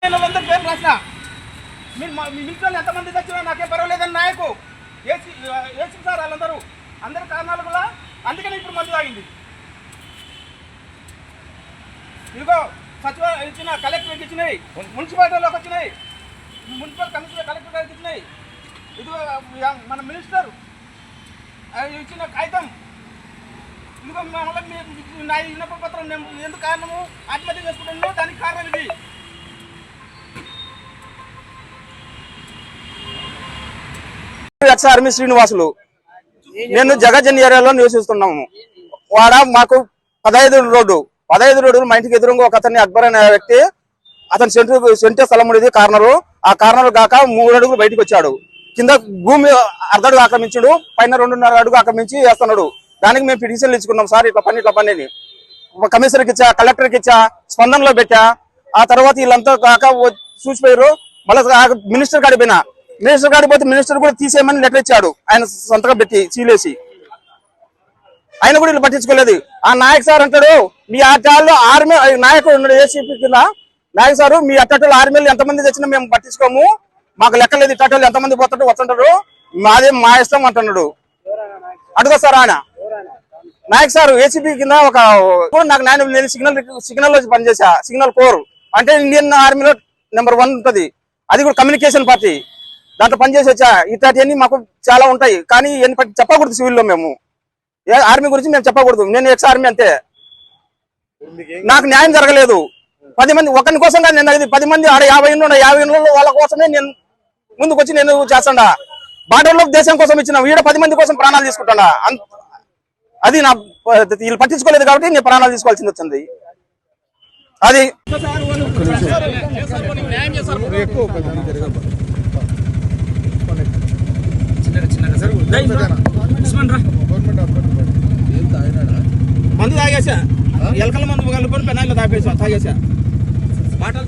పేరు రాసిన మీరు మీ మిలిటరీలు ఎంతమంది తెచ్చినా నాకేం పర్వాలేదని నాయకు ఏసీ సార్ వాళ్ళందరూ అందరి కారణాలు కూడా అందుకని ఇప్పుడు మందు తాగింది. ఇదిగో సచివాలయం ఇచ్చిన కలెక్టర్కి ఇచ్చినాయి, మున్సిపాలిటీలోకి వచ్చినాయి, మున్సిపల్ కమిషనర్ కలెక్టర్ గారికి ఇచ్చినాయి, ఇదిగో మన మినిస్టర్ ఇచ్చిన కాగితం, ఇదిగో మళ్ళీ నా విన్నప పత్రం ఎందుకు కారణము ఆత్మహత్య చేసుకుంటున్నాను దానికి కారణం ఇది. ఆర్మీ శ్రీనివాసులు, నేను జగజన్ ఏరియాలో నివసిస్తున్నాము. వాడ మాకు 15 రోడ్డు మా ఇంటికి ఎదురుగా ఒక అతన్ని అక్బర్ అనే వ్యక్తి, అతని సెంటే స్థలం ఉండేది కార్నరు. ఆ కార్నర్ కాక 3 అడుగులు బయటకు వచ్చాడు. కింద భూమి అర్ధడుగు ఆక్రమించాడు, పైన 2.5 అడుగు ఆక్రమించి వేస్తున్నాడు. దానికి మేము పిటిషన్లు ఇచ్చుకున్నాం. సార్ ఇట్లా పని అని కమిషనర్కి ఇచ్చా, కలెక్టర్కి ఇచ్చా, స్పందనలో పెట్టా. ఆ తర్వాత వీళ్ళంతా కాక చూసిపోయారు. మళ్ళీ మినిస్టర్ కాడికి పోయినా, మినిస్టర్ కాడికి పోతే మినిస్టర్ కూడా తీసేయమని లెటర్ ఇచ్చాడు, ఆయన సంతకం పెట్టి సీలేసి. ఆయన కూడా వీళ్ళు పట్టించుకోలేదు. ఆ నాయక్ సార్ అంటాడు, మీ అట్టాల్లో ఆర్మీ నాయకుడు ఉన్నాడు ఏసీపీ కింద, నాయక్ సారు మీ అట్టలు ఆర్మీలు ఎంతమంది తెచ్చినా మేము పట్టించుకోము, మాకు లెక్కలేదు, ఇట్టలు ఎంతమంది పోతుంటారు వస్తుంటారు, మాదే మా ఇష్టం అంటున్నాడు. అడుగు సార్ ఆయన నాయక్ సార్ ఏసీపీ కింద నాకు నేను సిగ్నల్ లో పనిచేసా, సిగ్నల్ కోర్ అంటే ఇండియన్ ఆర్మీలో నెంబర్ 1 ఉంటది, అది కూడా కమ్యూనికేషన్ పార్టీ, దాంట్లో పనిచేసి వచ్చా. ఇట్లాంటివన్నీ మాకు చాలా ఉంటాయి, కానీ చెప్పకూడదు సివిల్లో. మేము ఆర్మీ గురించి మేము చెప్పకూడదు. నేను ఎక్స్ ఆర్మీ అంతే. నాకు న్యాయం జరగలేదు. 10 మంది ఒకరి కోసం కాదు నేను అది 10 మంది ఆడ 50 వాళ్ళ కోసమే నేను ముందుకు వచ్చి నేను చేస్తాడా. బార్డర్లో దేశం కోసం ఇచ్చిన వీడ 10 మంది కోసం ప్రాణాలు తీసుకుంటాడా. అది నా వీళ్ళు పట్టించుకోలేదు కాబట్టి నేను ప్రాణాలు తీసుకోవాల్సింది వచ్చింది. అది మందు తాగేసా, ఎలకల మందు కలుపుకొని పెనాయిలో తాగేసా, బాటలు